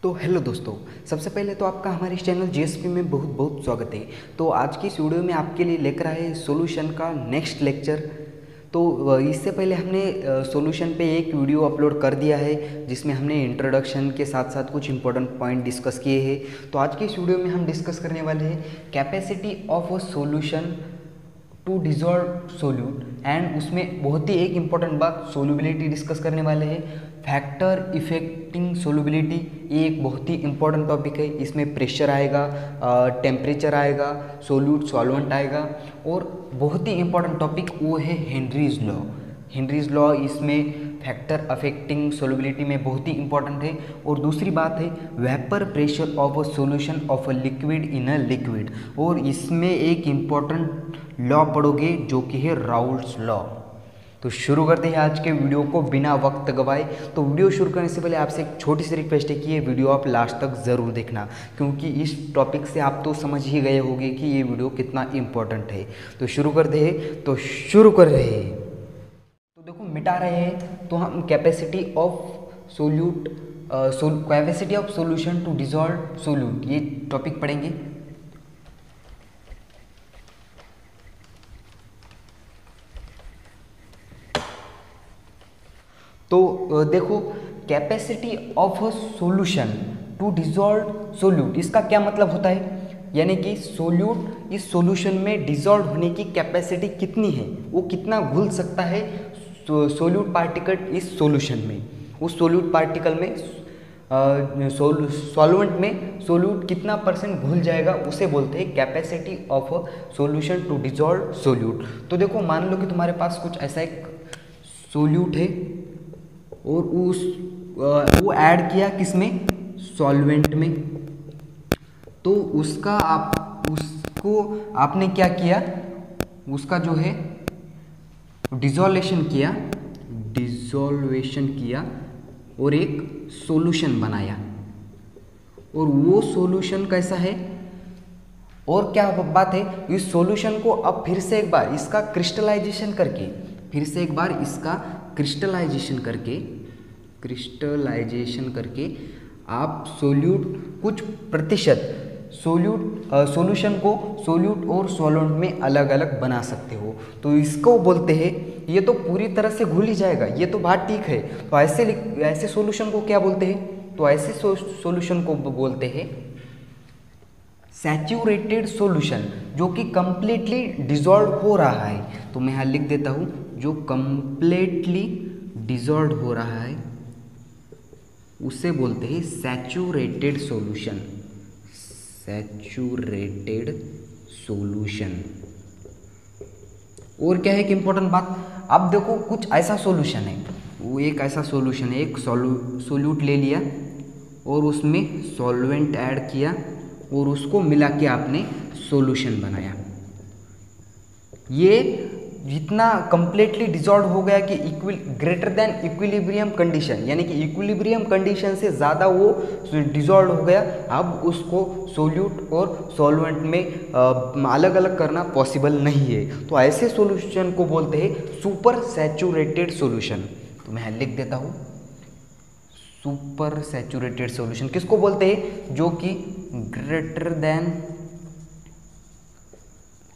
तो हेलो दोस्तों, सबसे पहले तो आपका हमारे इस चैनल जीएसपी में बहुत बहुत स्वागत है। तो आज की इस वीडियो में आपके लिए लेकर आए सॉल्यूशन का नेक्स्ट लेक्चर। तो इससे पहले हमने सॉल्यूशन पे एक वीडियो अपलोड कर दिया है जिसमें हमने इंट्रोडक्शन के साथ साथ कुछ इंपॉर्टेंट पॉइंट डिस्कस किए हैं। तो आज की इस वीडियो में हम डिस्कस करने वाले हैं capacity of a solution to dissolve solute, and उसमें बहुत ही एक इम्पॉर्टेंट बात सोल्यूबिलिटी डिस्कस करने वाले हैं। फैक्टर इफेक्टिंग सोल्यूबिलिटी, ये एक बहुत ही इंपॉर्टेंट टॉपिक है। इसमें प्रेशर आएगा, टेम्परेचर आएगा, सोल्यूट सॉल्वेंट आएगा, और बहुत ही इंपॉर्टेंट टॉपिक वो है हेनरीज लॉ। हेनरीज लॉ इसमें फैक्टर अफेक्टिंग सोल्यूबिलिटी में बहुत ही इंपॉर्टेंट है। और दूसरी बात है vapour pressure of a solution of a liquid in a liquid, और इसमें एक इम्पॉर्टेंट लॉ पढ़ोगे जो कि है राउल्ट्स लॉ। तो शुरू करते हैं आज के वीडियो को बिना वक्त गवाए। तो वीडियो शुरू करने से पहले आपसे एक छोटी सी रिक्वेस्ट है कि ये वीडियो आप लास्ट तक ज़रूर देखना, क्योंकि इस टॉपिक से आप तो समझ ही गए होंगे कि ये वीडियो कितना इम्पोर्टेंट है। तो शुरू करते हैं, तो शुरू कर रहे हैं। तो देखो, मिटा रहे हैं तो हम capacity of solute capacity of solution to dissolve solute, ये टॉपिक पढ़ेंगे। तो देखो, capacity of a solution to dissolve solute, इसका क्या मतलब होता है? यानी कि सोल्यूट इस सॉल्यूशन में डिजॉल्व होने की कैपेसिटी कितनी है, वो कितना घुल सकता है सोल्यूट पार्टिकल इस सॉल्यूशन में। उस सोल्यूट पार्टिकल में सॉल्वेंट में सोल्यूट कितना परसेंट घुल जाएगा, उसे बोलते हैं capacity of a solution to dissolve solute. तो देखो, मान लो कि तुम्हारे पास कुछ ऐसा एक सोल्यूट है और वो ऐड किया किसमें, सॉल्वेंट में। तो उसको आपने क्या किया, उसका जो है डिजोल्वेशन किया और एक सॉल्यूशन बनाया। और वो सॉल्यूशन कैसा है, और क्या बात है, इस सॉल्यूशन को अब फिर से एक बार इसका क्रिस्टलाइजेशन करके आप कुछ प्रतिशत सॉल्यूशन को सोल्यूट और सॉल्वेंट में अलग अलग बना सकते हो। तो इसको बोलते हैं, ये तो पूरी तरह से घुल ही जाएगा, ये तो बात ठीक है। तो ऐसे सॉल्यूशन को क्या बोलते हैं? तो ऐसे सॉल्यूशन को बोलते हैं सैचुरेटेड सॉल्यूशन, जो कि कंप्लीटली डिजॉल्व हो रहा है। तो मैं यहाँ लिख देता हूँ, जो कंप्लीटली डिजॉल्व हो रहा है उसे बोलते हैं सैचुरेटेड सॉल्यूशन। और क्या है कि इंपॉर्टेंट बात, अब देखो कुछ ऐसा सॉल्यूशन है, वो एक ऐसा सॉल्यूशन है, एक सोल्यूट ले लिया और उसमें सॉल्वेंट ऐड किया और उसको मिला के आपने सॉल्यूशन बनाया। ये जितना कंप्लीटली डिजॉल्व हो गया कि ग्रेटर देन इक्विलिब्रियम कंडीशन, यानी कि इक्विलिब्रियम कंडीशन से ज़्यादा वो डिजॉल्व हो गया। अब उसको सोल्यूट और सॉल्वेंट में अलग अलग करना पॉसिबल नहीं है। तो ऐसे सॉल्यूशन को बोलते हैं सुपर सैचुरेटेड सॉल्यूशन। तो मैं लिख देता हूँ, सुपर सैचुरेटेड सॉल्यूशन किसको बोलते हैं? जो कि ग्रेटर देन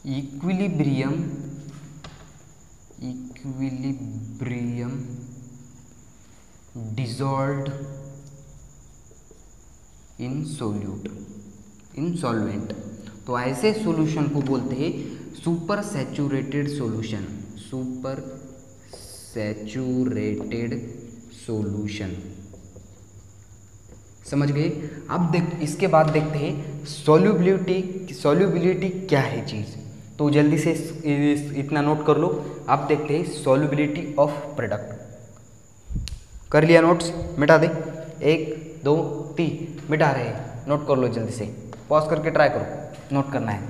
इक्विलिब्रियम डिजॉल्व्ड इन सॉल्वेंट। तो ऐसे सॉल्यूशन को बोलते हैं सुपर सैचुरेटेड सॉल्यूशन। समझ गए? अब इसके बाद देखते हैं सॉल्युबिलिटी क्या है चीज़। तो जल्दी से इतना नोट कर लो। अब देखते हैं सॉल्युबिलिटी ऑफ प्रोडक्ट। कर लिया नोट्स? मिटा दे, 1 2 3 मिटा रहे हैं, नोट कर लो जल्दी से, पॉज करके ट्राई करो, नोट करना है।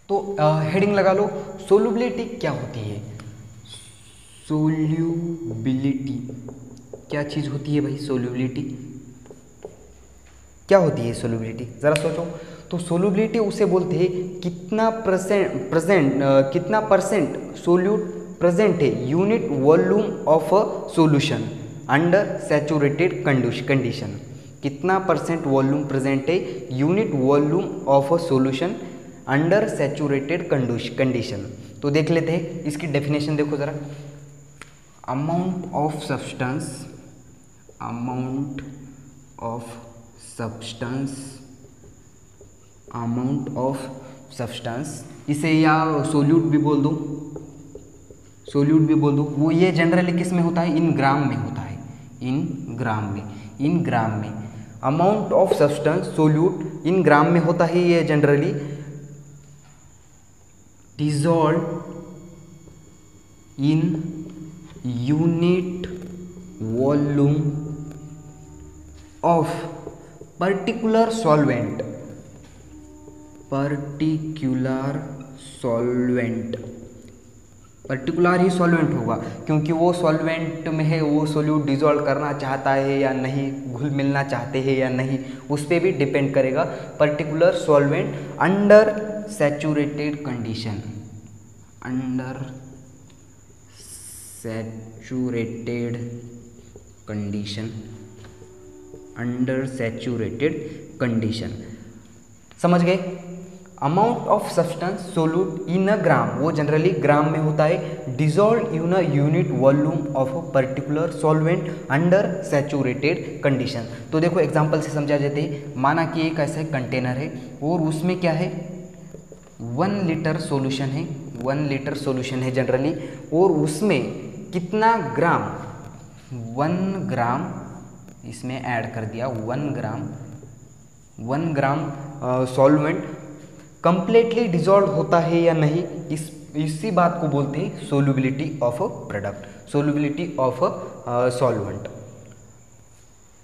तो हेडिंग लगा लो, सोल्युबिलिटी क्या होती है? सोल्युबिलिटी क्या चीज़ होती है भाई? सोल्युबिलिटी क्या होती है? सोल्युबिलिटी ज़रा सोचो। तो सोल्यूबिलिटी उसे बोलते हैं कितना परसेंट सोल्यूट प्रेजेंट है unit volume of a solution under saturated condition. कितना परसेंट वॉल्यूम प्रेजेंट है unit volume of a solution under saturated condition. तो देख लेते हैं इसकी डेफिनेशन, देखो ज़रा। अमाउंट ऑफ सब्सटेंस, इसे या सोल्यूट भी बोल दूँ, वो ये जनरली किस में होता है, इन ग्राम में होता है, इन ग्राम में amount of substance solute in gram में होता है ये generally, dissolve in unit volume of particular solvent, particular ही सॉल्वेंट होगा क्योंकि वो सॉल्वेंट में है, वो सोल्यूट डिजॉल्व करना चाहता है या नहीं, घुल मिलना चाहते हैं या नहीं, उस पर भी डिपेंड करेगा। Particular solvent under saturated condition, समझ गए। Amount of substance solute in a gram, वो जनरली ग्राम में होता है, dissolve in a unit volume of a particular solvent under saturated condition. तो देखो एग्जांपल से समझा जाते हैं, माना कि एक ऐसा कंटेनर है और उसमें क्या है 1 लीटर सॉल्यूशन है जनरली, और उसमें कितना ग्राम, 1 ग्राम इसमें ऐड कर दिया, 1 ग्राम सॉल्वेंट कंप्लीटली डिजॉल्व होता है या नहीं, इसी बात को बोलते हैं solubility of a product, solubility of a solvent.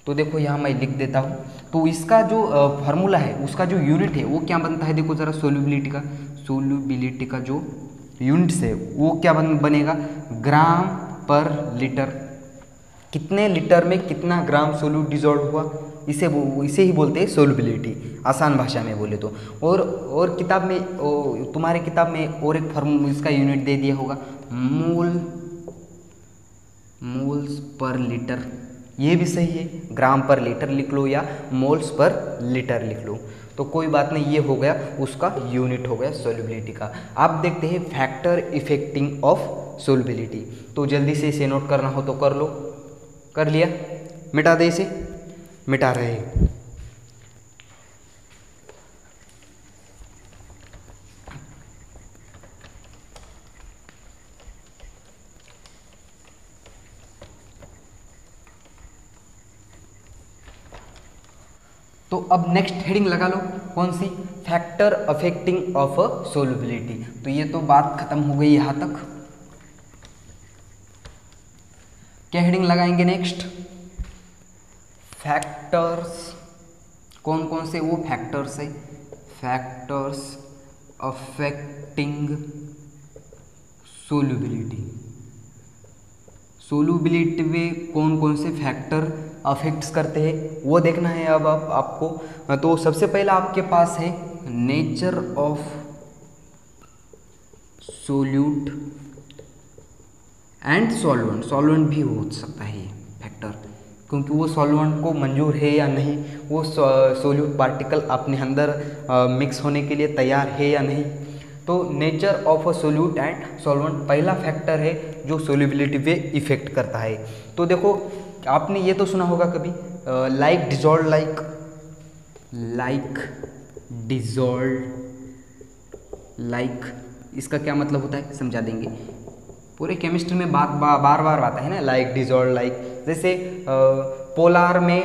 तो देखो यहाँ मैं लिख देता हूँ, तो इसका जो फार्मूला है, उसका जो यूनिट है वो क्या बनता है, देखो ज़रा। सोल्यूबिलिटी का जो यूनिट्स है वो क्या बनेगा, ग्राम पर लीटर, कितने लीटर में कितना ग्राम सोल्यूट डिजॉल्व हुआ, इसे ही बोलते हैं सोल्यूबिलिटी, आसान भाषा में बोले तो। और किताब में, तुम्हारे किताब में और एक फार्मूला, इसका यूनिट दे दिया होगा, मोल्स पर लीटर, ये भी सही है, ग्राम पर लीटर लिख लो या मोल्स पर लीटर लिख लो, तो कोई बात नहीं, ये हो गया उसका यूनिट, हो गया सोल्यूबिलिटी का। आप देखते हैं फैक्टर इफेक्टिंग ऑफ सोल्यूबिलिटी, तो जल्दी से इसे नोट करना हो तो कर लो, कर लिया, मिटा दे, इसे मिटा रहे हैं। तो अब नेक्स्ट हेडिंग लगा लो, कौन सी, factor affecting of a solubility. तो ये तो बात खत्म हो गई यहाँ तक। क्या हेडिंग लगाएंगे नेक्स्ट, फैक्टर्स, कौन कौन से वो फैक्टर्स है, फैक्टर्स अफेक्टिंग सोल्यूबिलिटी में कौन कौन से फैक्टर अफेक्ट्स करते हैं वो देखना है अब आपको। तो सबसे पहला आपके पास है nature of solute and solvent भी हो सकता है फैक्टर, क्योंकि वो सॉल्वेंट को मंजूर है या नहीं, वो सोल्यूट पार्टिकल अपने अंदर मिक्स होने के लिए तैयार है या नहीं। तो nature of a solute and solvent पहला फैक्टर है जो सोल्यूबिलिटी पे इफेक्ट करता है। तो देखो आपने ये तो सुना होगा कभी लाइक डिजॉल्व, इसका क्या मतलब होता है समझा देंगे। पूरे केमिस्ट्री में बात बार बार आता है ना, लाइक डिजॉल्व, जैसे पोलार में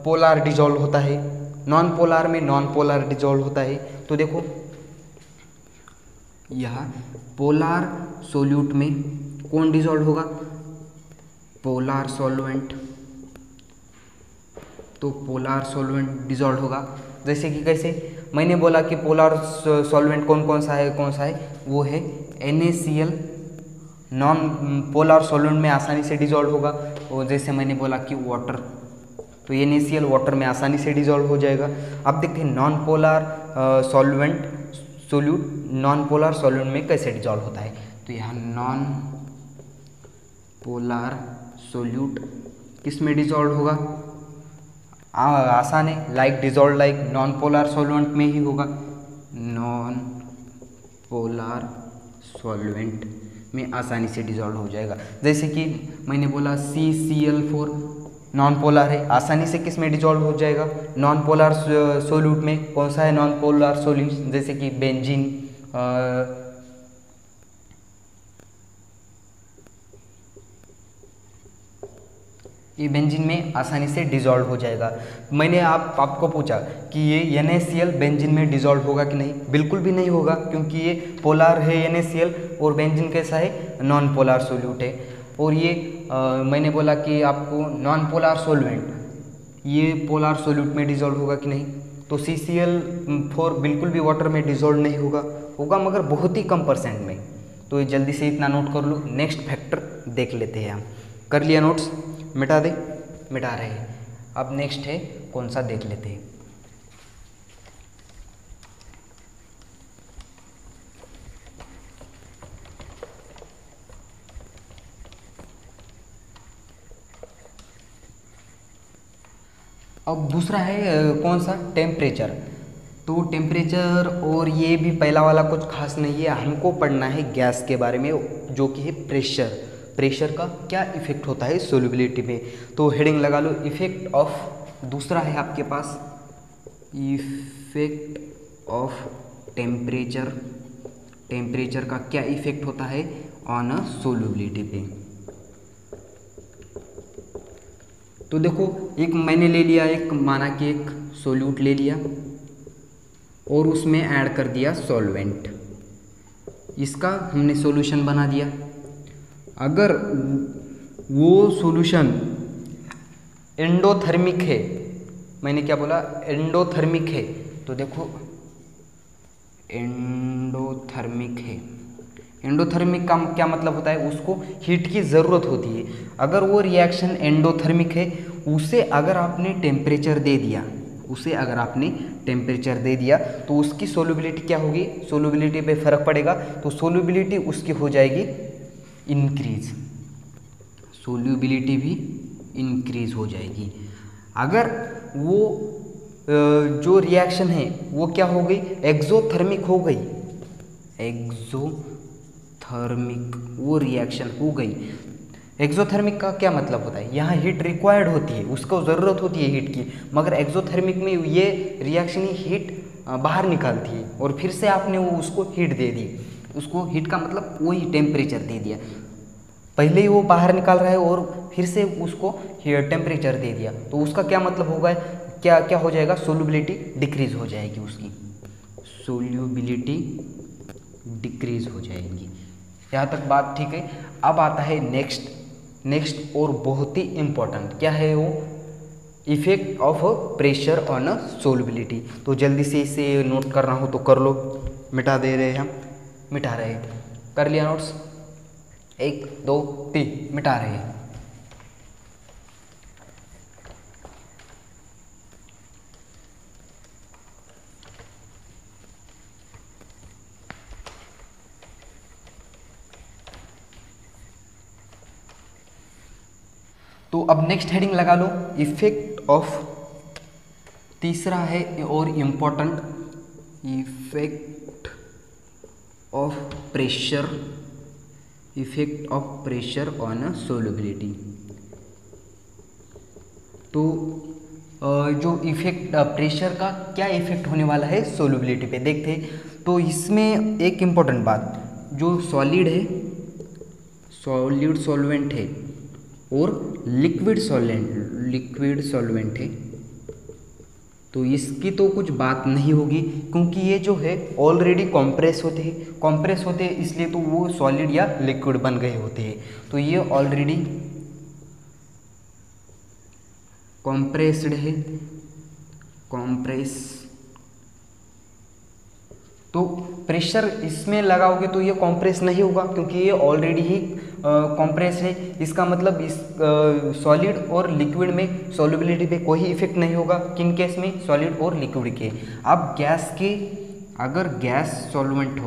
पोलार डिजॉल्व होता है, नॉन पोलार में नॉन पोलार डिजॉल्व होता है। तो देखो यह पोलार सोल्यूट में कौन डिजॉल्व होगा, पोलार सॉल्वेंट, तो पोलार सॉल्वेंट डिजॉल्व होगा। जैसे कि कैसे, मैंने बोला कि पोलार सॉल्वेंट कौन सा है, वो है NaCl, नॉन पोलार सॉल्वेंट में आसानी से डिजॉल्व होगा। और जैसे मैंने बोला कि तो NaCl वाटर में आसानी से डिजॉल्व हो जाएगा। अब देखते हैं non polar solvent solute, non polar solvent में कैसे डिजॉल्व होता है। तो यहाँ नॉन पोलर सोल्यूट किस में डिजॉल्व होगा, आसान है, like dissolve like non polar solvent में ही होगा। नॉन पोलर सॉल्वेंट में आसानी से डिजॉल्व हो जाएगा। जैसे कि मैंने बोला CCl4 नॉन पोलर है, आसानी से किस में डिजॉल्व हो जाएगा, नॉन पोलर सोल्यूट में। कौन सा है नॉन पोलर सोल्यूट, जैसे कि बेंजीन, ये बेंजीन में आसानी से डिजॉल्व हो जाएगा। मैंने आपको पूछा कि ये NaCl बेंजीन में डिजॉल्व होगा कि नहीं, बिल्कुल भी नहीं होगा, क्योंकि ये पोलर है NaCl और बेंजीन कैसा है, नॉन पोलर सोल्यूट है। और ये मैंने बोला कि आपको नॉन पोलर सॉल्वेंट ये पोलर सोल्यूट में डिजॉल्व होगा कि नहीं, तो CCl4 बिल्कुल भी वाटर में डिजॉल्व नहीं होगा मगर बहुत ही कम परसेंट में। तो ये जल्दी से इतना नोट कर लो। नेक्स्ट फैक्टर देख लेते हैं हम। कर लिया नोट्स, मिटा दे, मिटा रहे हैं। अब नेक्स्ट है कौन सा देख लेते हैं। अब दूसरा है कौन सा, टेम्परेचर। तो टेम्परेचर और ये भी पहला वाला कुछ खास नहीं है, हमको पढ़ना है गैस के बारे में जो कि है प्रेशर। प्रेशर का क्या इफेक्ट होता है सोल्युबिलिटी में। तो हेडिंग लगा लो इफेक्ट ऑफ, दूसरा है आपके पास इफेक्ट ऑफ टेम्परेचर। टेम्परेचर का क्या इफेक्ट होता है ऑन अ सोल्युबिलिटी पे। तो देखो एक मैंने ले लिया, एक माना कि एक सोल्यूट ले लिया और उसमें ऐड कर दिया सॉल्वेंट, इसका हमने सॉल्यूशन बना दिया। अगर वो सॉल्यूशन एंडोथर्मिक है, मैंने क्या बोला, एंडोथर्मिक है, तो देखो एंडोथर्मिक है। एंडोथर्मिक का क्या मतलब होता है, उसको हीट की ज़रूरत होती है। अगर वो रिएक्शन एंडोथर्मिक है, उसे अगर आपने टेम्परेचर दे दिया, उसे अगर आपने टेम्परेचर दे दिया तो उसकी सोल्युबिलिटी क्या होगी, सोल्युबिलिटी पे फर्क पड़ेगा। तो सोल्युबिलिटी उसकी हो जाएगी इंक्रीज, सोल्युबिलिटी भी इंक्रीज हो जाएगी। अगर वो जो रिएक्शन है वो क्या हो गई, एक्सोथर्मिक हो गई, एक्सोथर्मिक वो रिएक्शन हो गई। एक्सोथर्मिक का क्या मतलब होता है, यहाँ हीट रिक्वायर्ड होती है, उसको ज़रूरत होती है हीट की, मगर एक्सोथर्मिक में ये रिएक्शन ही हीट बाहर निकालती है और फिर से आपने वो उसको हीट दे दी। उसको हीट का मतलब वही टेम्परेचर दे दिया, पहले ही वो बाहर निकाल रहा है और फिर से उसको टेम्परेचर दे दिया, तो उसका क्या मतलब होगा, क्या क्या हो जाएगा, सोल्युबिलिटी डिक्रीज हो जाएगी, उसकी सोल्युबिलिटी डिक्रीज हो जाएगी। यहाँ तक बात ठीक है। अब आता है नेक्स्ट और बहुत ही इम्पोर्टेंट, क्या है वो, effect of pressure on a solubility. तो जल्दी से इसे नोट करना हो तो कर लो, मिटा दे रहे हैं हम, मिटा रहे हैं, कर लिया नोट्स, 1 2 3 मिटा रहे हैं। तो अब नेक्स्ट हेडिंग लगा लो इफेक्ट ऑफ, तीसरा है और important, effect of pressure, effect of pressure on a solubility. तो जो इफेक्ट प्रेशर का क्या इफेक्ट होने वाला है सोल्युबिलिटी पे देखते हैं। तो इसमें एक इम्पोर्टेंट बात, जो सॉलिड है, सॉलिड सॉल्वेंट है और लिक्विड सॉल्वेंट है, तो इसकी तो कुछ बात नहीं होगी, क्योंकि ये जो है ऑलरेडी कॉम्प्रेस होते हैं, इसलिए तो वो सॉलिड या लिक्विड बन गए होते हैं। तो ये ऑलरेडी कॉम्प्रेस्ड है, तो प्रेशर इसमें लगाओगे तो ये कॉम्प्रेस नहीं होगा, क्योंकि ये ऑलरेडी ही कॉम्प्रेस है। इसका मतलब इस सॉलिड और लिक्विड में सॉल्युबिलिटी पे कोई इफेक्ट नहीं होगा। किन केस में? सॉलिड और लिक्विड के। अब गैस के, अगर गैस सॉल्वेंट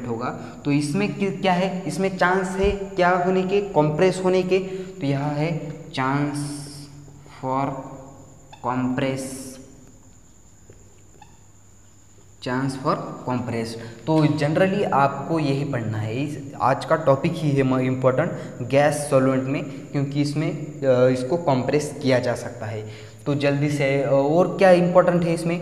होगा तो इसमें क्या है? इसमें चांस है क्या होने के? कॉम्प्रेस होने के। तो यह है चांस फॉर कॉम्प्रेस। तो जनरली आपको यही पढ़ना है। आज का टॉपिक ही है इम्पोर्टेंट गैस सॉल्वेंट में, क्योंकि इसमें इसको कॉम्प्रेस किया जा सकता है। तो जल्दी से और क्या इम्पोर्टेंट है इसमें?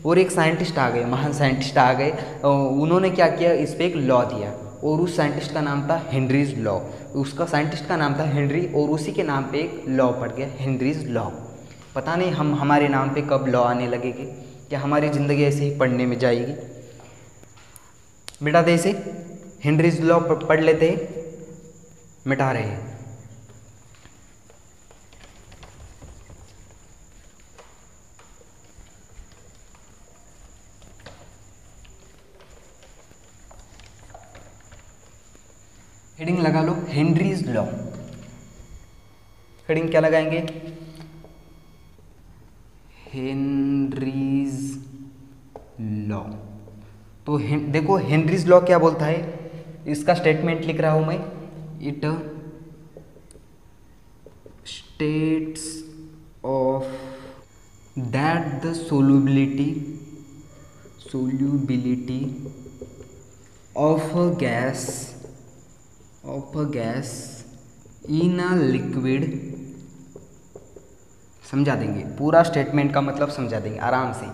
और एक साइंटिस्ट आ गए, महान साइंटिस्ट आ गए, उन्होंने क्या किया? इस पर एक लॉ दिया, और उस साइंटिस्ट का नाम था हेनरीज लॉ। उसका साइंटिस्ट का नाम था हेनरी, और उसी के नाम पे एक लॉ पड़ गया, हेनरीज लॉ। पता नहीं हमारे नाम पे कब लॉ आने लगेगी, क्या हमारी ज़िंदगी ऐसे ही पढ़ने में जाएगी? मिटा दे इसे, हेनरीज लॉ पढ़ लेते हैं, मिटा रहे हैं। हेडिंग लगा लो, हेनरीज लॉ। हेडिंग क्या लगाएंगे? Henry's law. तो देखो हेनरीज लॉ क्या बोलता है, इसका स्टेटमेंट लिख रहा हूं मैं। It states of that the solubility of a gas in a liquid, समझा देंगे पूरा स्टेटमेंट का मतलब, समझा देंगे आराम से।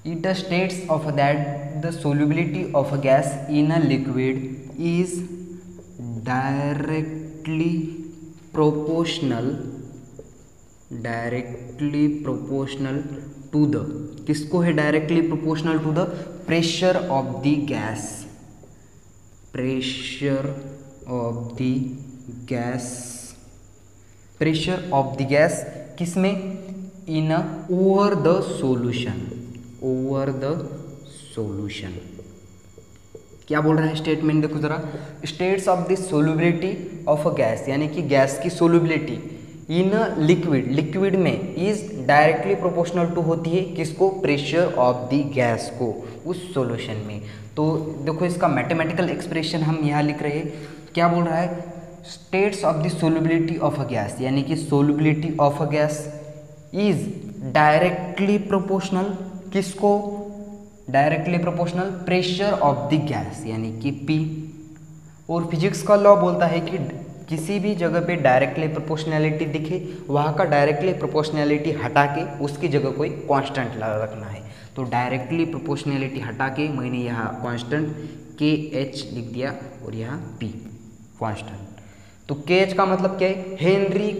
It states of that the solubility of a gas in a liquid is directly proportional to the, किसको है directly proportional to the? Pressure of the gas. Pressure of the gas किसमें? In over the solution. क्या बोल रहा है statement? देखो जरा, states of the solubility of a gas, यानी कि गैस की सोल्यूबिलिटी इन लिक्विड में इज डायरेक्टली प्रोपोर्शनल टू होती है किसको? प्रेशर ऑफ द गैस को, उस सॉल्यूशन में। तो देखो इसका मैथमेटिकल एक्सप्रेशन हम यहाँ लिख रहे हैं। क्या बोल रहा है? States of the solubility of a gas, यानी कि solubility of a gas is directly proportional किसको? Directly proportional pressure of the gas, यानी कि P। और फिजिक्स का लॉ बोलता है कि किसी भी जगह पे डायरेक्टली प्रोपोर्शनैलिटी दिखे, वहाँ का डायरेक्टली प्रोपोर्शनैलिटी हटा के उसकी जगह कोई कांस्टेंट रखना है। तो डायरेक्टली प्रोपोर्शनैलिटी हटा के मैंने यहाँ कांस्टेंट KH लिख दिया, और यहाँ P कांस्टेंट। तो KH का मतलब क्या है? Henry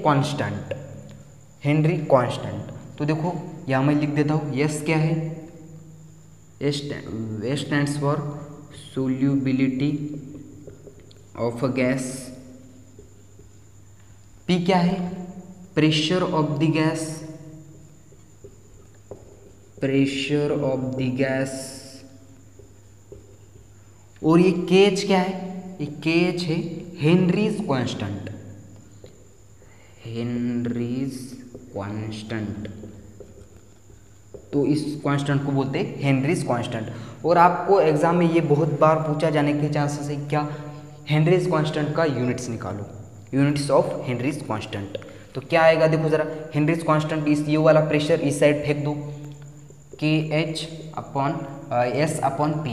constant. तो देखो यहाँ मैं लिख देता हूँ, S क्या है? S stands for solubility of a gas. P क्या है? Pressure of the gas. और ये KH क्या है? ये KH है हेनरीज कांस्टेंट। तो इस कांस्टेंट को बोलते हैं हेनरीज कांस्टेंट। और आपको एग्जाम में ये बहुत बार पूछा जाने के चांसेस है, क्या? हेनरीज कांस्टेंट का यूनिट्स निकालो, यूनिट्स ऑफ हेनरीज कांस्टेंट। तो क्या आएगा? देखो जरा, हेनरीज कांस्टेंट इस ये वाला प्रेशर इस साइड फेंक दो, KH upon S upon P,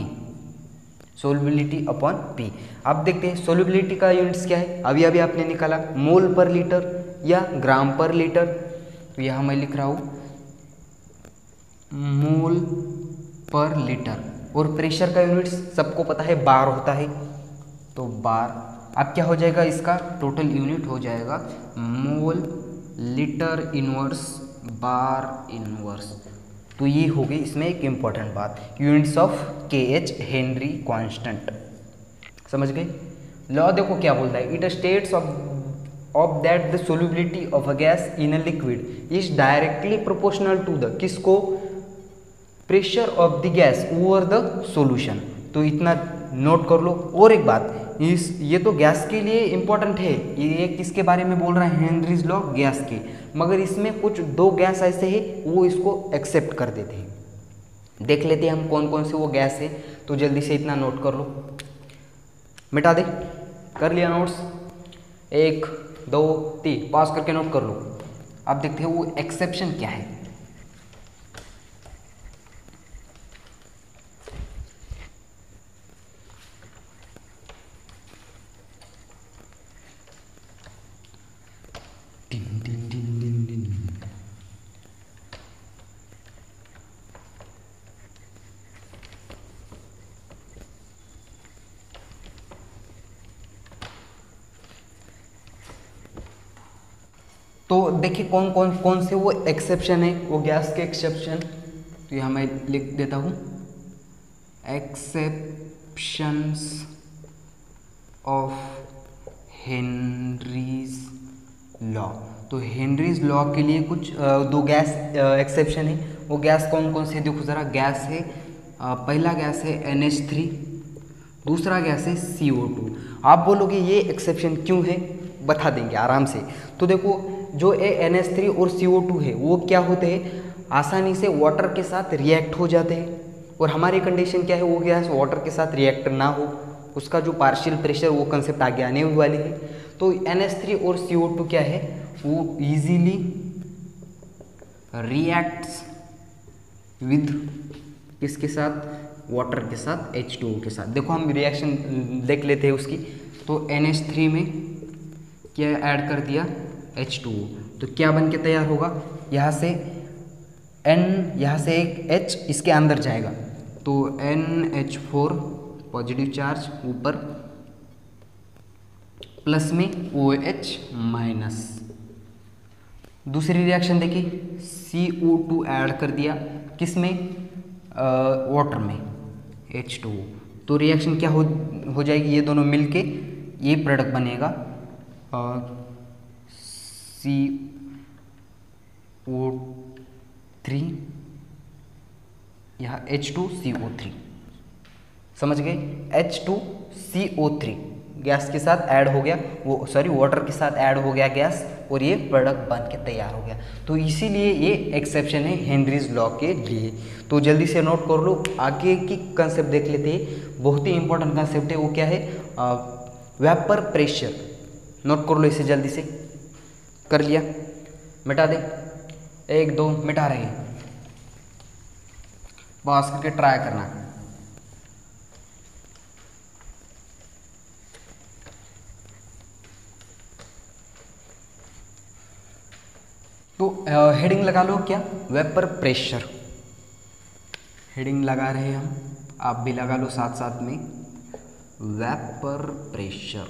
solubility upon P। अब देखते हैं सोल्युबिलिटी का यूनिट्स क्या है। अभी आपने निकाला मोल पर लीटर या ग्राम पर लीटर। तो यहाँ मैं लिख रहा हूँ मोल पर लीटर। और प्रेशर का यूनिट्स सबको पता है, बार होता है, तो बार। अब क्या हो जाएगा? इसका टोटल यूनिट हो जाएगा mole litre inverse bar inverse. तो ये हो गई इसमें एक इम्पॉर्टेंट बात, units of KH Henry constant. समझ गए? लॉ देखो क्या बोलता है, it states of that the solubility of a gas in a liquid is directly proportional to the, किसको? Pressure of the gas over the solution. तो इतना नोट कर लो। और एक बात, ये तो गैस के लिए इम्पोर्टेंट है, ये किसके बारे में बोल रहा है, हेनरीज लॉ गैस के, मगर इसमें कुछ दो गैस ऐसे हैं वो इसको एक्सेप्ट कर देते हैं। देख लेते हैं हम कौन कौन से वो गैस है। तो जल्दी से इतना नोट कर लो, मिटा दे। कर लिया नोट्स? 1 2 3 पास करके नोट कर लो। अब देखते हैं वो एक्सेप्शन क्या है। तो देखिए कौन से वो एक्सेप्शन है, वो गैस के एक्सेप्शन। तो यहाँ मैं लिख देता हूँ, एक्सेप्शंस ऑफ हेनरीज लॉ। तो हेनरीज लॉ के लिए कुछ दो गैस एक्सेप्शन है। वो गैस कौन कौन से देखो ज़रा। गैस है, पहला गैस है NH3, दूसरा गैस है CO2। आप बोलोगे ये एक्सेप्शन क्यों है, बता देंगे आराम से। तो देखो जो NH3 और CO2 है वो क्या होते हैं, आसानी से वाटर के साथ रिएक्ट हो जाते हैं। और हमारी कंडीशन क्या है, वो गैस वाटर के साथ रिएक्ट ना हो, उसका जो पार्शियल प्रेशर वो कंसेप्ट आगे आने वाले है। तो NH3 और CO2 क्या है, वो इजीली रिएक्ट्स विद किसके साथ, वाटर के साथ, H2O के साथ। देखो हम रिएक्शन देख लेते हैं उसकी। तो NH3 में क्या ऐड कर दिया, H2O, तो क्या बन के तैयार होगा, यहाँ से N, यहाँ से एक H इसके अंदर जाएगा, तो NH4 पॉजिटिव चार्ज ऊपर, प्लस में OH माइनस। दूसरी रिएक्शन देखिए, CO2 ऐड कर दिया किस में, वाटर में, H2O। तो रिएक्शन क्या हो जाएगी, ये दोनों मिलके ये प्रोडक्ट बनेगा CO3, यहाँ H2CO3, समझ गए। H2CO3 गैस के साथ ऐड हो गया, वो सॉरी वाटर के साथ ऐड हो गया गैस, और ये प्रोडक्ट बन के तैयार हो गया। तो इसीलिए ये एक्सेप्शन है हेनरीज लॉ के लिए। तो जल्दी से नोट कर लो। आगे की कंसेप्ट देख लेते हैं, बहुत ही इंपॉर्टेंट कंसेप्ट है। वो क्या है, वेपर प्रेशर। नोट कर लो इसे जल्दी से। कर लिया, मिटा दे। 1 2 मिटा रहे हैं, पास करके ट्राई करना। तो हेडिंग लगा लो, क्या, वेपर प्रेशर। हेडिंग लगा रहे हैं हम, आप भी लगा लो साथ साथ में, वेपर प्रेशर।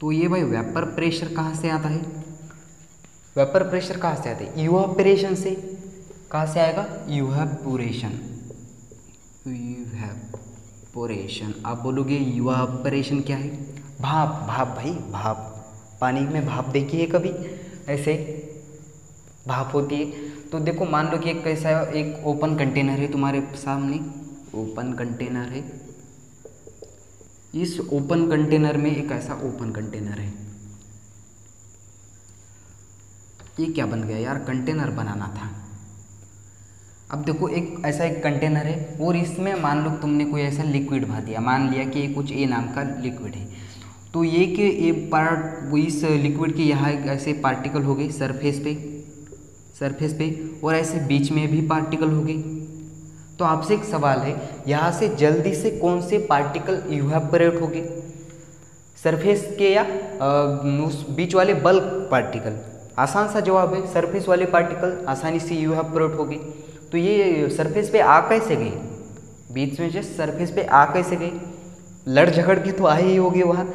तो ये भाई वेपर प्रेशर कहाँ से आता है, वेपर प्रेशर कहाँ से आता है, इवापोरेशन से। कहाँ से आएगा, इवापोरेशन। इवापोरेशन, आप बोलोगे इवापोरेशन क्या है, भाप। भाप भाई, भाप। पानी में भाप देखी है कभी, ऐसे भाप होती है। तो देखो मान लो कि एक कैसा है, एक ओपन कंटेनर है तुम्हारे सामने, ओपन कंटेनर है। इस ओपन कंटेनर में एक ऐसा ओपन कंटेनर है, ये क्या बन गया यार, कंटेनर बनाना था। अब देखो एक ऐसा एक कंटेनर है, और इसमें मान लो तुमने कोई ऐसा लिक्विड भर दिया, मान लिया कि कुछ ए नाम का लिक्विड है। तो ये कि ये पार्ट, इस लिक्विड के यहाँ ऐसे पार्टिकल हो गए सरफेस पे, और ऐसे बीच में भी पार्टिकल हो गए। तो आपसे एक सवाल है, यहाँ से जल्दी से कौन से पार्टिकल इवेपोरेट हो गए, सरफेस के या उस बीच वाले बल्क पार्टिकल। आसान सा जवाब है, सरफेस वाले पार्टिकल आसानी से इवेपोरेट हो गए। तो ये सरफेस पे आ कैसे गए, बीच में से सरफेस पे आ कैसे गए, लड़ झगड़ के तो आए ही होंगे, वहाँ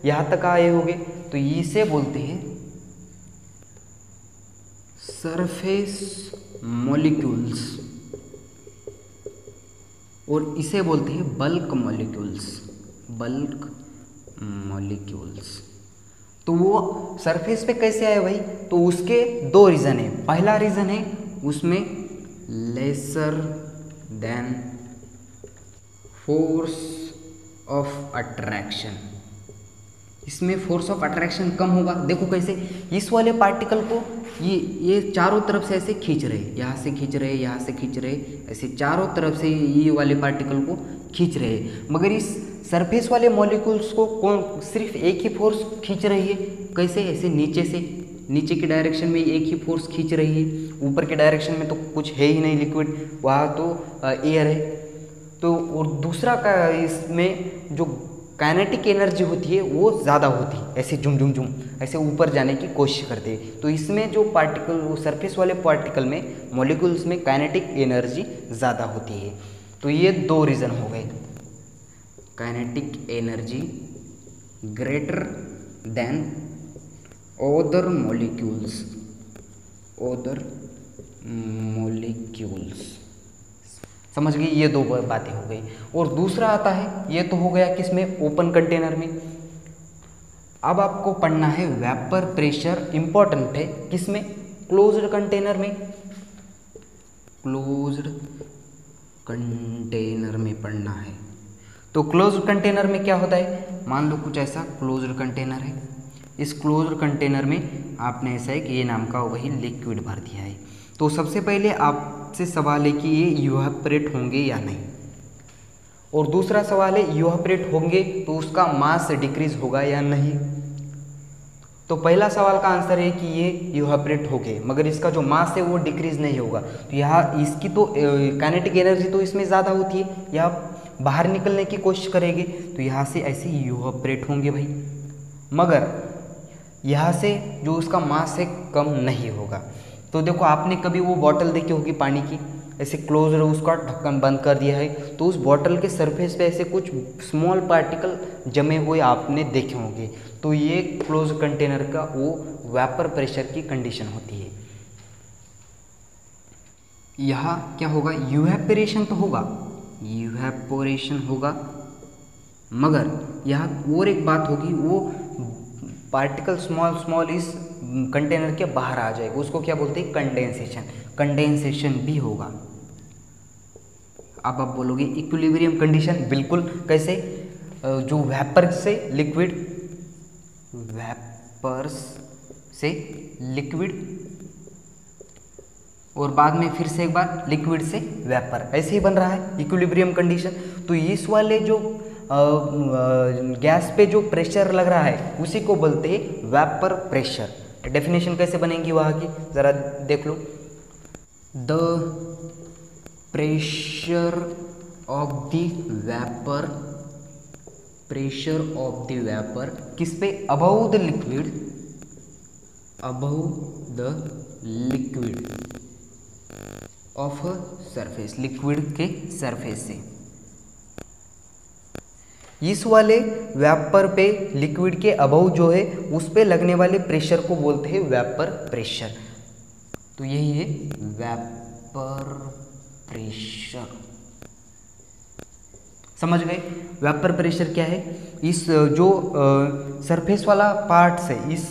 यहाँ तक आए होंगे। तो इसे बोलते हैं सरफेस मॉलिक्यूल्स, और इसे बोलते हैं बल्क मॉलिक्यूल्स, बल्क मॉलिक्यूल्स। तो वो सरफेस पे कैसे आए भाई, तो उसके दो रीज़न है। पहला रीज़न है उसमें lesser than force of attraction. इसमें फोर्स ऑफ अट्रैक्शन कम होगा। देखो कैसे, इस वाले पार्टिकल को ये चारों तरफ से ऐसे खींच रहे, यहाँ से खींच रहे, यहाँ से खींच रहे, ऐसे चारों तरफ से ये वाले पार्टिकल को खींच रहे। मगर इस सरफेस वाले मॉलिक्यूल्स को कौन सिर्फ एक ही फोर्स खींच रही है। कैसे, ऐसे नीचे से, नीचे की डायरेक्शन में एक ही फोर्स खींच रही है, ऊपर के डायरेक्शन में तो कुछ है ही नहीं लिक्विड, वहाँ तो एयर है। तो और दूसरा का इसमें जो काइनेटिक एनर्जी होती है वो ज़्यादा होती है, ऐसे झुम झुम झुम ऐसे ऊपर जाने की कोशिश करते हैं। तो इसमें जो पार्टिकल, वो सरफेस वाले पार्टिकल में मॉलिक्यूल्स में काइनेटिक एनर्जी ज़्यादा होती है। तो ये दो रीज़न हो गए, kinetic energy greater than other molecules, other molecules. समझ गई, ये दो बातें हो गई। और दूसरा आता है, ये तो हो गया किसमें, ओपन कंटेनर में। अब आपको पढ़ना है वेपर प्रेशर, इंपॉर्टेंट है किसमें, क्लोज्ड कंटेनर में। क्लोज्ड कंटेनर में पढ़ना है। तो क्लोज्ड कंटेनर में क्या होता है, मान लो कुछ ऐसा क्लोज्ड कंटेनर है। इस क्लोज्ड कंटेनर में आपने ऐसा एक ए नाम का वही लिक्विड भर दिया है। तो सबसे पहले आपसे सवाल है कि ये इवापोरेट होंगे या नहीं, और दूसरा सवाल है इवापोरेट होंगे तो उसका मास डिक्रीज होगा या नहीं। तो पहला सवाल का आंसर है कि ये इवापोरेट होंगे, मगर इसका जो मास है वो डिक्रीज नहीं होगा। तो यहाँ इसकी तो काइनेटिक एनर्जी तो इसमें ज़्यादा होती है, यहाँ बाहर निकलने की कोशिश करेंगे तो यहाँ से ऐसे इवापोरेट होंगे भाई, मगर यहाँ से जो उसका मास है कम नहीं होगा। तो देखो, आपने कभी वो बॉटल देखी होगी पानी की, ऐसे क्लोज उसका ढक्कन बंद कर दिया है, तो उस बॉटल के सरफेस पे ऐसे कुछ स्मॉल पार्टिकल जमे हुए आपने देखे होंगे। तो ये क्लोज कंटेनर का वो वेपर प्रेशर की कंडीशन होती है। यहाँ क्या होगा, इवेपोरेशन तो होगा, इवेपोरेशन होगा, मगर यहाँ और एक बात होगी, वो पार्टिकल स्मॉल स्मॉल इस कंटेनर के बाहर आ जाएगा, उसको क्या बोलते हैं, कंडेंसेशन। कंडेंसेशन भी होगा। अब आप बोलोगे इक्विलिब्रियम कंडीशन, बिल्कुल। कैसे, जो वेपर से लिक्विड, वेपर्स से लिक्विड, और बाद में फिर से एक बार लिक्विड से वेपर, ऐसे ही बन रहा है इक्विलिब्रियम कंडीशन। तो इस वाले जो गैस पे जो प्रेशर लग रहा है उसी को बोलते हैं वेपर प्रेशर। डेफिनेशन कैसे बनेगी वहाँ की ज़रा देख लो, the pressure of the vapour, pressure of the vapour किस पे, above the liquid, above the liquid of surface, liquid के सरफेस से। इस वाले वेपर पे लिक्विड के अबव जो है उस पे लगने वाले प्रेशर को बोलते हैं वेपर प्रेशर। तो यही है वेपर प्रेशर। समझ गए, वेपर प्रेशर क्या है, इस जो सरफेस वाला पार्ट से इस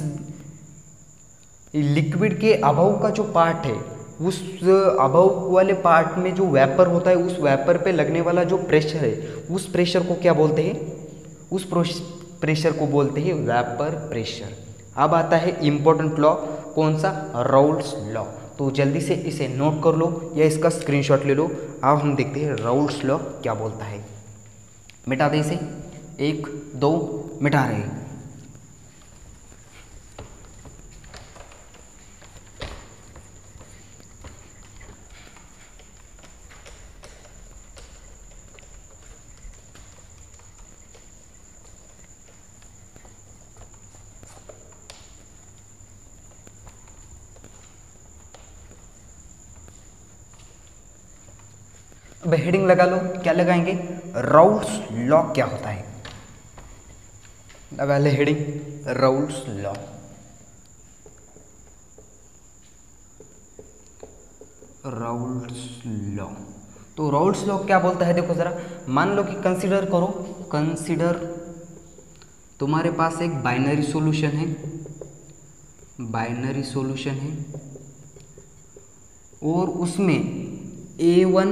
लिक्विड के अबव का जो पार्ट है, उस अबव वाले पार्ट में जो वेपर होता है, उस वेपर पे लगने वाला जो प्रेशर है, उस प्रेशर को क्या बोलते हैं, उस प्रेशर को बोलते हैं वेपर प्रेशर। अब आता है इंपॉर्टेंट लॉ, कौन सा, राउल्स लॉ। तो जल्दी से इसे नोट कर लो या इसका स्क्रीनशॉट ले लो। अब हम देखते हैं राउल्स लॉ क्या बोलता है। मिटा दे इसे, 1 2 मिटा रहे हैं। अब हेडिंग लगा लो, क्या लगाएंगे, राउल्स लॉ क्या होता है। लगा ले heading, Raoult's law. Raoult's law, तो राउल्स लॉ क्या बोलता है, देखो जरा, मान लो कि कंसीडर करो, कंसीडर तुम्हारे पास एक बाइनरी सॉल्यूशन है, बाइनरी सॉल्यूशन है, और उसमें A1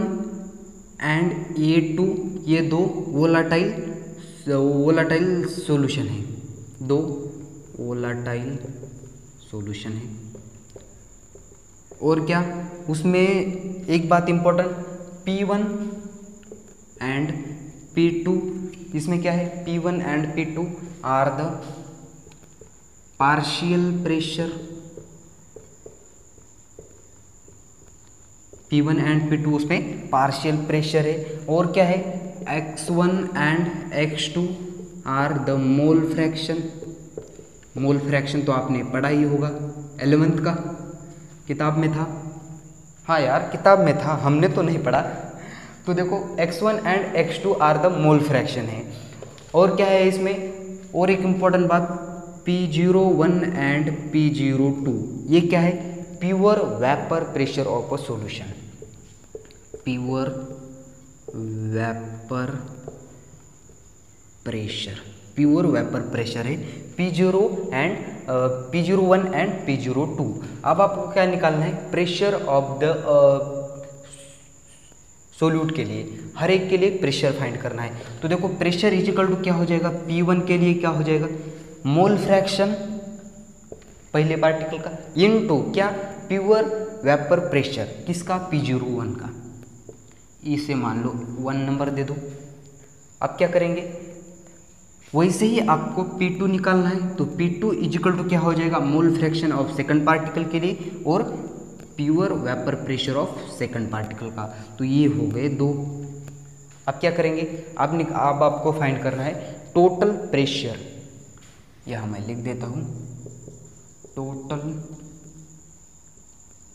एंड A2 ये दो वोलाटाइल सॉल्यूशन है, दो वोलाटाइल सॉल्यूशन है। और क्या उसमें एक बात इंपॉर्टेंट, P1 एंड P2, इसमें क्या है, P1 and P2 are the partial pressure, P1 and P2 उसमें पार्शियल प्रेशर है। और क्या है, X1 and X2 are the mole fraction. Mole fraction तो आपने पढ़ा ही होगा, 11th का किताब में था। हाँ यार किताब में था, हमने तो नहीं पढ़ा। तो देखो X1 and X2 are the mole fraction है। और क्या है इसमें, और एक इम्पॉर्टेंट बात, P01 एंड P02 ये क्या है, pure vapour pressure of a solution, pure vapour pressure, pure vapour pressure है P01 एंड P02। अब आपको क्या निकालना है, प्रेशर ऑफ द सोल्यूट के लिए, हर एक के लिए प्रेशर फाइंड करना है। तो देखो प्रेशर इजिकल टू क्या हो जाएगा, P1 के लिए क्या हो जाएगा, मोल फ्रैक्शन पहले पार्टिकल का इनटू क्या, प्योर वेपर प्रेशर किसका, P01 का। इसे मान लो 1 नंबर दे दो। अब क्या करेंगे, वैसे ही आपको P2 निकालना है। तो P2 इजिकल टू क्या हो जाएगा, mole fraction of second particle के लिए और pure vapour pressure of second particle का। तो ये हो गए दो। अब क्या करेंगे, अब आपको फाइंड करना है टोटल प्रेशर। यह मैं लिख देता हूँ, टोटल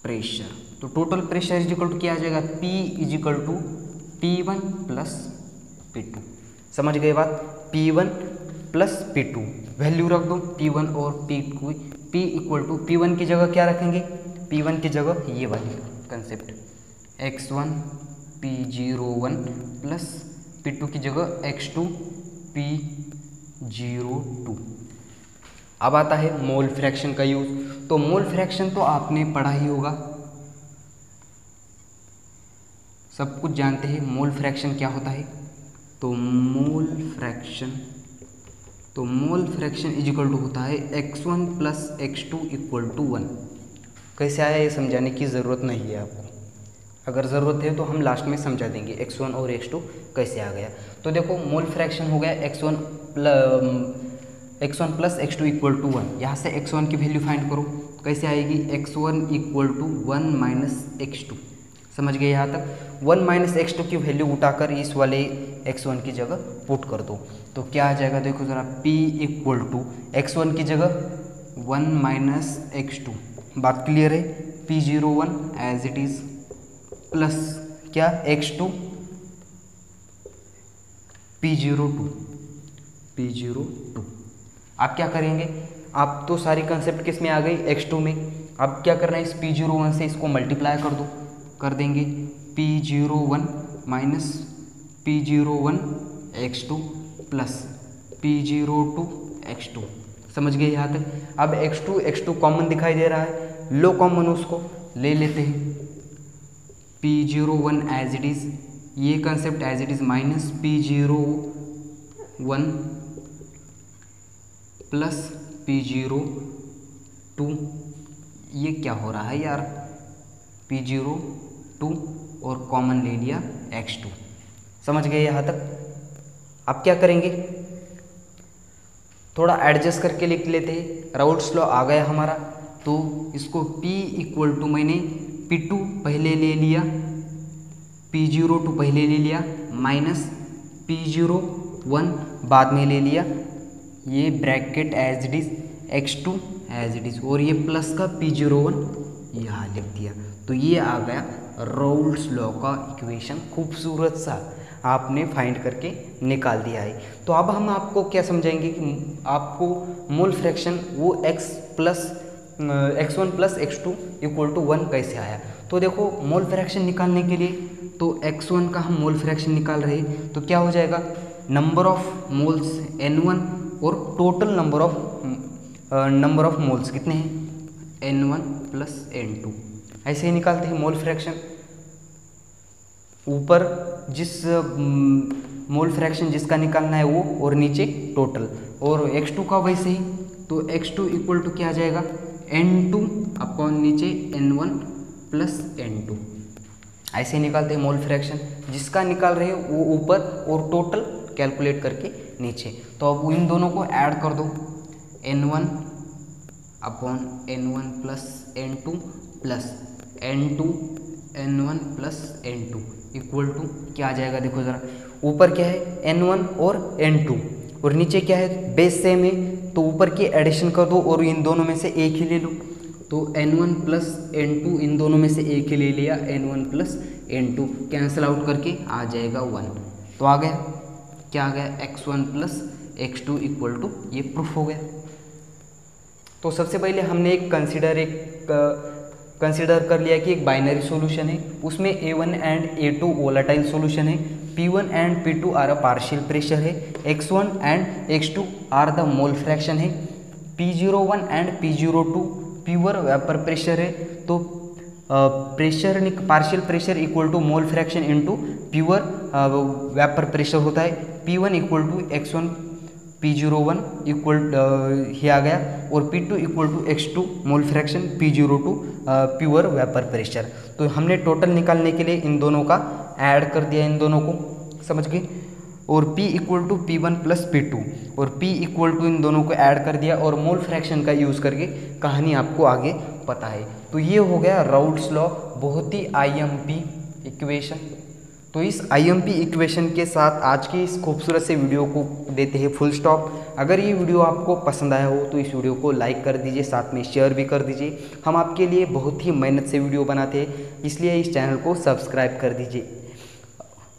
प्रेशर। तो टोटल प्रेशर इजिकल टू क्या आ जाएगा, P is equal to P1 plus P2। समझ गए बात, P1 प्लस P2 वैल्यू रख दो, P1 और P2। P equal to P1 की जगह क्या रखेंगे, P1 की जगह ये वाली concept X1 P01 plus P2 की जगह X2 P02। अब आता है मोल फ्रैक्शन का यूज। तो मोल फ्रैक्शन तो आपने पढ़ा ही होगा, सब कुछ जानते हैं मोल फ्रैक्शन क्या होता है। तो मोल फ्रैक्शन इजिकल टू होता है X1 plus X2 equal to 1। कैसे आया ये समझाने की ज़रूरत नहीं है आपको, अगर ज़रूरत है तो हम लास्ट में समझा देंगे X1 और X2 कैसे आ गया। तो देखो मोल फ्रैक्शन हो गया X1 plus X2 equal to 1। यहाँ से X1 की वैल्यू फाइंड करो, कैसे आएगी, X1 equal to 1 minus X2। समझ गए यहाँ तक, 1 माइनस X2 की वैल्यू उठाकर इस वाले X1 की जगह पुट कर दो। तो क्या आ जाएगा, देखो ज़रा, P इक्वल टू X1 की जगह 1 माइनस X2। बात क्लियर है, P01 as it is plus क्या X2 P02। आप क्या करेंगे, आप तो सारी कंसेप्ट किस में आ गई, X2 में। अब क्या करना है, इस P01 से इसको मल्टीप्लाई कर दो, कर देंगे P01 minus P01 X2 plus P02 X2। समझ गए यहाँ तक। अब X2 कॉमन दिखाई दे रहा है, लो कॉमन उसको ले लेते हैं, P01 एज इट इज़, ये concept as it is, minus P01 plus P02। ये क्या हो रहा है यार, P02 और कॉमन ले लिया X2। समझ गए यहाँ तक। अब क्या करेंगे, थोड़ा एडजस्ट करके लिख लेते हैं, राउल्ट्स लॉ आ गया हमारा। तो इसको P इक्वल टू मैंने P2 पहले ले लिया, P02 पहले ले लिया, माइनस P01 बाद में ले लिया, ये bracket as it is, X2 as it is, और ये प्लस का P01 यहाँ लिख दिया। तो ये आ गया राउल्ट्स लॉ का इक्वेशन, खूबसूरत सा आपने फाइंड करके निकाल दिया है। तो अब हम आपको क्या समझाएंगे कि आपको मोल फ्रैक्शन वो X1 plus X2 equal to 1 कैसे आया। तो देखो मोल फ्रैक्शन निकालने के लिए, तो X1 का हम मोल फ्रैक्शन निकाल रहे हैं, तो क्या हो जाएगा, नंबर ऑफ मोल्स N1 और टोटल नंबर ऑफ मोल्स कितने हैं, N1 प्लस N2। ऐसे ही निकालते हैं मोल फ्रैक्शन। ऊपर जिस मोल फ्रैक्शन जिसका निकालना है वो, और नीचे टोटल। और x2 का वैसे ही, तो x2 इक्वल टू क्या आ जाएगा, n2 अपॉन नीचे n1 प्लस n2। ऐसे निकालते हैं मोल फ्रैक्शन, जिसका निकाल रहे हो वो ऊपर और टोटल कैलकुलेट करके नीचे। तो अब इन दोनों को ऐड कर दो, n1 upon n1 plus n2 plus n2 n1 plus n2 equal to क्या आ जाएगा, देखो ज़रा, ऊपर क्या है n1 और n2 और नीचे क्या है, बेस सेम है, तो ऊपर की एडिशन कर दो और इन दोनों में से एक ही ले लो। तो n1 प्लस n2 इन दोनों में से एक ही ले लिया, n1 plus n2 cancel out करके आ जाएगा 1। तो आ गया, क्या आ गया, x1 plus x2 equal to, ये प्रूफ हो गया। तो सबसे पहले हमने एक कंसिडर कर लिया कि एक बाइनरी सॉल्यूशन है, उसमें a1 and a2 volatile solution है, p1 and p2 are a partial pressure है, x1 and x2 are the mole fraction है, p01 and p02 pure vapour pressure है। तो pressure partial pressure equal to mole fraction into pure vapour pressure होता है। p1 equal to x1 p01 equal ही आ गया, और p2 equal to x2 mole fraction p02 pure vapour pressure. तो हमने टोटल निकालने के लिए इन दोनों का ऐड कर दिया, इन दोनों को, समझ गए। और P equal to P1 plus P2 और P इक्वल टू इन दोनों को ऐड कर दिया, और मोल फ्रैक्शन का यूज़ करके कहानी आपको आगे पता है। तो ये हो गया राउल्ट्स लॉ, बहुत ही IMP इक्वेशन। तो इस IMP इक्वेशन के साथ आज की इस खूबसूरत से वीडियो को देते हैं फुल स्टॉप। अगर ये वीडियो आपको पसंद आया हो तो इस वीडियो को लाइक कर दीजिए, साथ में शेयर भी कर दीजिए। हम आपके लिए बहुत ही मेहनत से वीडियो बनाते हैं, इसलिए इस चैनल को सब्सक्राइब कर दीजिए।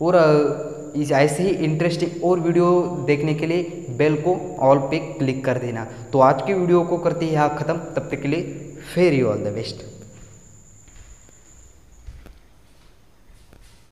और इस ऐसे ही इंटरेस्टिंग और वीडियो देखने के लिए बेल को ऑल पे क्लिक कर देना। तो आज के वीडियो को करते हैं यहाँ ख़त्म, तब तक के लिए फेरी ऑल द बेस्ट।